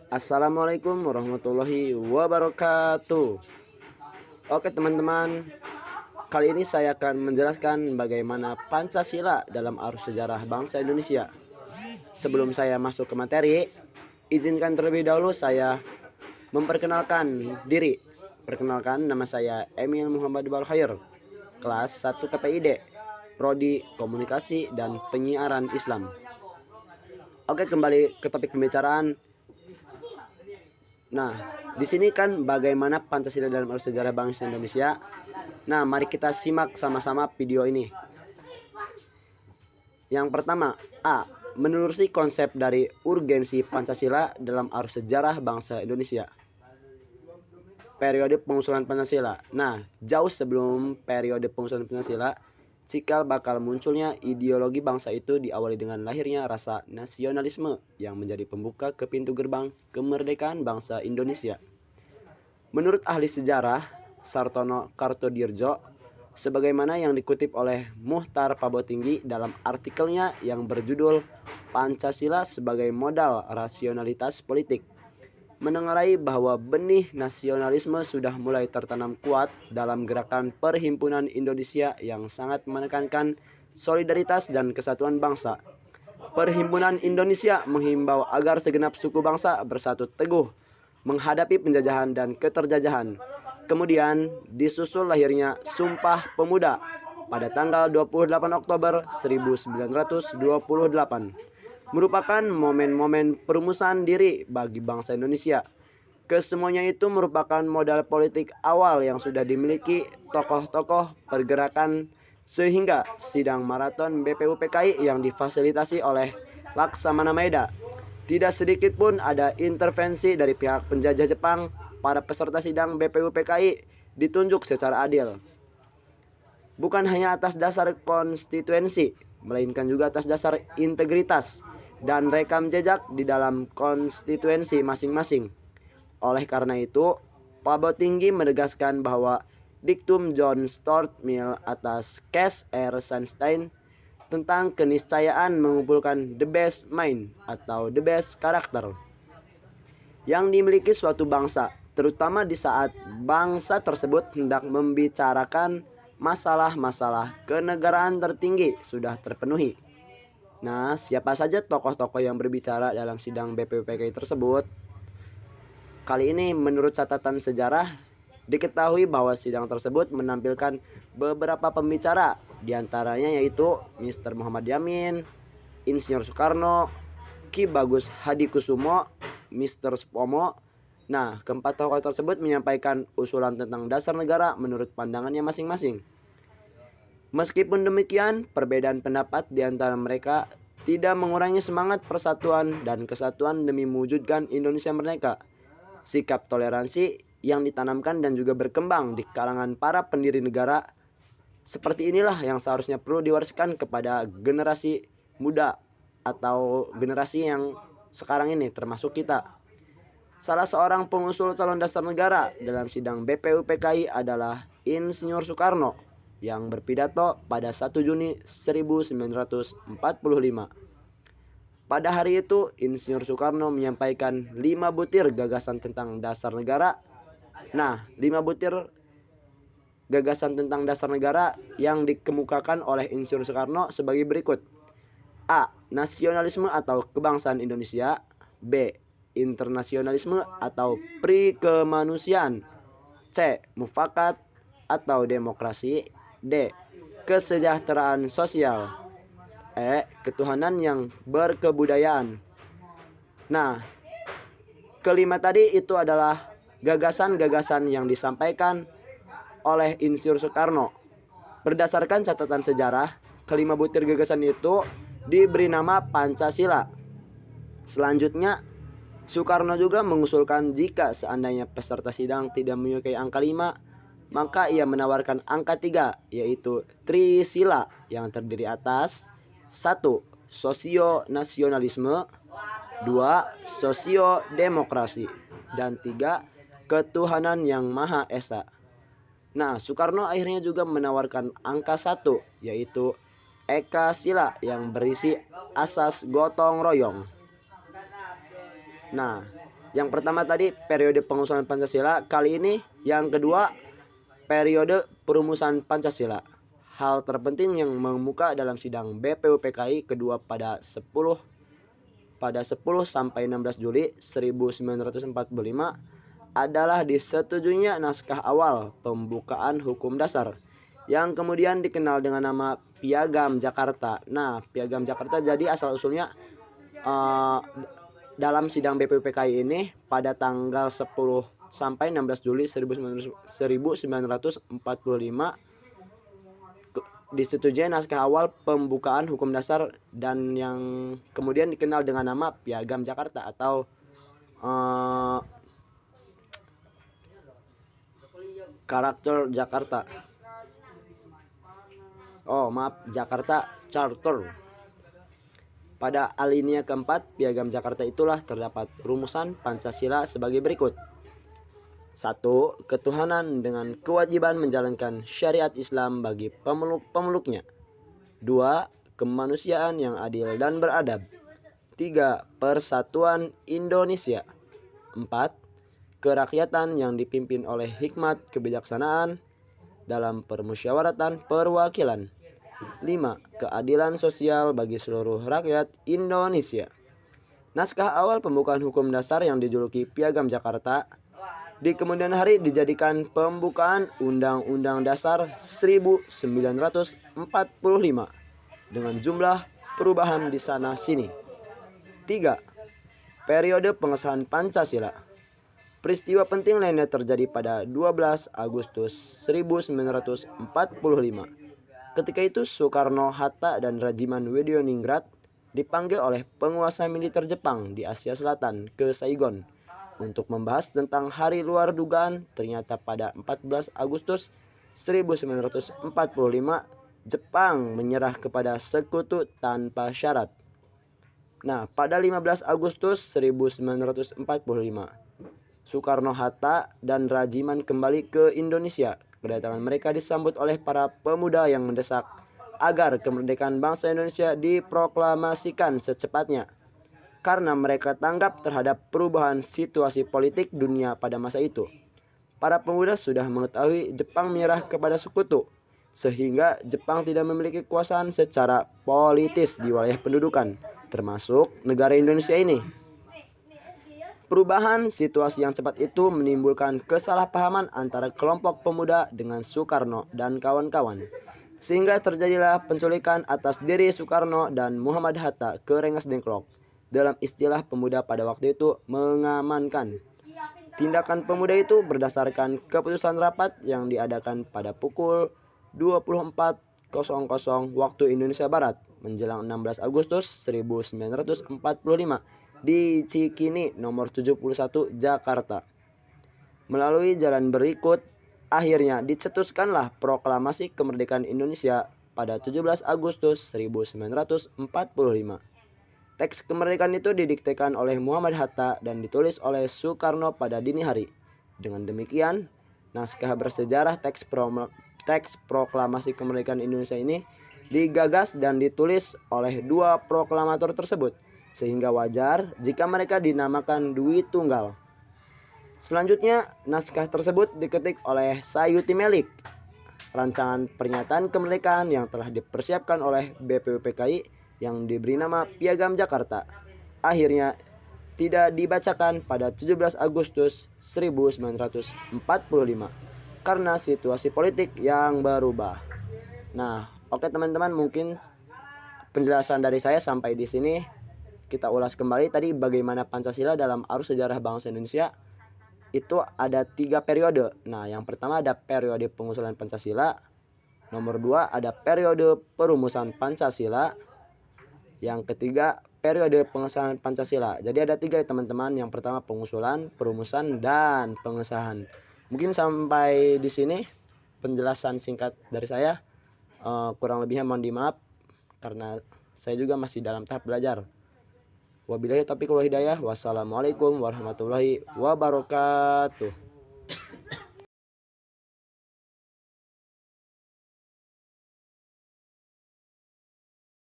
Assalamualaikum warahmatullahi wabarakatuh. Oke teman-teman, kali ini saya akan menjelaskan bagaimana Pancasila dalam arus sejarah bangsa Indonesia. Sebelum saya masuk ke materi, izinkan terlebih dahulu saya memperkenalkan diri. Perkenalkan, nama saya Emil Muhammad Balkhair, kelas 1 KPID, Prodi Komunikasi dan Penyiaran Islam. Oke, kembali ke topik pembicaraan. Nah, di sini kan bagaimana Pancasila dalam arus sejarah bangsa Indonesia. Nah, mari kita simak sama-sama video ini. Yang pertama, A. Menelusuri konsep dari urgensi Pancasila dalam arus sejarah bangsa Indonesia. Periode pengusulan Pancasila. Nah, jauh sebelum periode pengusulan Pancasila, cikal bakal munculnya ideologi bangsa itu diawali dengan lahirnya rasa nasionalisme yang menjadi pembuka ke pintu gerbang kemerdekaan bangsa Indonesia. Menurut ahli sejarah Sartono Kartodirjo, sebagaimana yang dikutip oleh Muhtar Pabotinggi dalam artikelnya yang berjudul Pancasila sebagai Modal Rasionalitas Politik, menengarai bahwa benih nasionalisme sudah mulai tertanam kuat dalam gerakan Perhimpunan Indonesia yang sangat menekankan solidaritas dan kesatuan bangsa. Perhimpunan Indonesia menghimbau agar segenap suku bangsa bersatu teguh menghadapi penjajahan dan keterjajahan. Kemudian disusul lahirnya Sumpah Pemuda pada tanggal 28 Oktober 1928. Merupakan momen-momen perumusan diri bagi bangsa Indonesia. Kesemuanya itu merupakan modal politik awal yang sudah dimiliki tokoh-tokoh pergerakan sehingga sidang maraton BPUPKI yang difasilitasi oleh Laksamana Maeda. Tidak sedikit pun ada intervensi dari pihak penjajah Jepang. Para peserta sidang BPUPKI ditunjuk secara adil. Bukan hanya atas dasar konstituensi, melainkan juga atas dasar integritas dan rekam jejak di dalam konstituensi masing-masing. Oleh karena itu, Pabotinggi menegaskan bahwa diktum John Stuart Mill atas Cass R. Sunstein tentang keniscayaan mengumpulkan the best mind atau the best character yang dimiliki suatu bangsa, terutama di saat bangsa tersebut hendak membicarakan masalah-masalah kenegaraan tertinggi sudah terpenuhi. Nah, siapa saja tokoh-tokoh yang berbicara dalam sidang BPUPKI tersebut? Kali ini menurut catatan sejarah, diketahui bahwa sidang tersebut menampilkan beberapa pembicara, diantaranya yaitu Mr. Muhammad Yamin, Insinyur Soekarno, Ki Bagus Hadikusumo, Mr. Supomo. Nah, keempat tokoh tersebut menyampaikan usulan tentang dasar negara menurut pandangannya masing-masing. Meskipun demikian, perbedaan pendapat di antara mereka tidak mengurangi semangat persatuan dan kesatuan demi mewujudkan Indonesia merdeka. Sikap toleransi yang ditanamkan dan juga berkembang di kalangan para pendiri negara seperti inilah yang seharusnya perlu diwariskan kepada generasi muda atau generasi yang sekarang ini termasuk kita. Salah seorang pengusul calon dasar negara dalam sidang BPUPKI adalah Insinyur Soekarno yang berpidato pada 1 Juni 1945. Pada hari itu, Insinyur Soekarno menyampaikan 5 butir gagasan tentang dasar negara. Nah, 5 butir gagasan tentang dasar negara yang dikemukakan oleh Insinyur Soekarno sebagai berikut. A. Nasionalisme atau kebangsaan Indonesia. B. Internasionalisme atau prikemanusiaan. C. Mufakat atau demokrasi. D. Kesejahteraan sosial. E. Ketuhanan yang berkebudayaan. Nah, kelima tadi itu adalah gagasan-gagasan yang disampaikan oleh Insinyur Soekarno. Berdasarkan catatan sejarah, kelima butir gagasan itu diberi nama Pancasila. Selanjutnya, Soekarno juga mengusulkan jika seandainya peserta sidang tidak menyukai angka 5, maka ia menawarkan angka 3, yaitu Trisila yang terdiri atas 1. Sosio-nasionalisme, 2. Sosio-demokrasi, dan 3. Ketuhanan yang Maha Esa. Nah, Soekarno akhirnya juga menawarkan angka 1, yaitu Eka Sila yang berisi asas gotong royong. Nah, Yang pertama tadi periode pengusulan Pancasila, kali ini yang kedua periode perumusan Pancasila. Hal terpenting yang mengemuka dalam sidang BPUPKI kedua pada 10 sampai 16 Juli 1945 adalah disetujuinya naskah awal pembukaan hukum dasar yang kemudian dikenal dengan nama Piagam Jakarta. Nah, Piagam Jakarta jadi asal usulnya dalam sidang BPUPKI ini pada tanggal 10 sampai 16 Juli 1945 disetujui naskah awal pembukaan hukum dasar dan yang kemudian dikenal dengan nama Piagam Jakarta atau karakter Jakarta. Jakarta Charter. Pada alinea keempat Piagam Jakarta itulah terdapat rumusan Pancasila sebagai berikut. 1. Ketuhanan dengan kewajiban menjalankan syariat Islam bagi pemeluknya. 2. Kemanusiaan yang adil dan beradab. 3. Persatuan Indonesia. 4. Kerakyatan yang dipimpin oleh hikmat kebijaksanaan dalam permusyawaratan perwakilan. 5. Keadilan sosial bagi seluruh rakyat Indonesia. Naskah awal pembukaan hukum dasar yang dijuluki Piagam Jakarta di kemudian hari dijadikan pembukaan Undang-Undang Dasar 1945 dengan jumlah perubahan di sana sini. 3. Periode pengesahan Pancasila. Peristiwa penting lainnya terjadi pada 12 Agustus 1945. Ketika itu Soekarno, Hatta, dan Rajiman Weddireningrat dipanggil oleh penguasa militer Jepang di Asia Selatan ke Saigon untuk membahas tentang hari luar dugaan. Ternyata pada 14 Agustus 1945 Jepang menyerah kepada sekutu tanpa syarat. Nah, pada 15 Agustus 1945 Soekarno, Hatta, dan Rajiman kembali ke Indonesia. Kedatangan mereka disambut oleh para pemuda yang mendesak agar kemerdekaan bangsa Indonesia diproklamasikan secepatnya, karena mereka tanggap terhadap perubahan situasi politik dunia pada masa itu. Para pemuda sudah mengetahui Jepang menyerah kepada sekutu, sehingga Jepang tidak memiliki kekuasaan secara politis di wilayah pendudukan, termasuk negara Indonesia ini. Perubahan situasi yang cepat itu menimbulkan kesalahpahaman antara kelompok pemuda dengan Soekarno dan kawan-kawan, sehingga terjadilah penculikan atas diri Soekarno dan Muhammad Hatta ke Rengas Dengklok. Dalam istilah pemuda pada waktu itu, mengamankan. Tindakan pemuda itu berdasarkan keputusan rapat yang diadakan pada pukul 24.00 waktu Indonesia Barat menjelang 16 Agustus 1945 di Cikini nomor 71 Jakarta. Melalui jalan berikut, akhirnya dicetuskanlah proklamasi kemerdekaan Indonesia pada 17 Agustus 1945. Teks kemerdekaan itu didiktekan oleh Muhammad Hatta dan ditulis oleh Soekarno pada dini hari. Dengan demikian, naskah bersejarah teks proklamasi kemerdekaan Indonesia ini digagas dan ditulis oleh dua proklamator tersebut, sehingga wajar jika mereka dinamakan Dwi Tunggal. Selanjutnya, naskah tersebut diketik oleh Sayuti Melik. Rancangan pernyataan kemerdekaan yang telah dipersiapkan oleh BPUPKI yang diberi nama Piagam Jakarta akhirnya tidak dibacakan pada 17 Agustus 1945 karena situasi politik yang berubah. Nah, oke teman-teman, mungkin penjelasan dari saya sampai di sini. Kita ulas kembali tadi bagaimana Pancasila dalam arus sejarah bangsa Indonesia itu ada 3 periode. Nah, yang pertama ada periode pengusulan Pancasila, nomor 2 ada periode perumusan Pancasila, yang ketiga periode pengesahan Pancasila. Jadi ada 3 ya teman-teman. Yang pertama pengusulan, perumusan, dan pengesahan. Mungkin sampai di sini penjelasan singkat dari saya. Kurang lebihnya mohon dimaaf karena saya juga masih dalam tahap belajar. Wabillahi taufiq wal hidayah. Wassalamualaikum warahmatullahi wabarakatuh.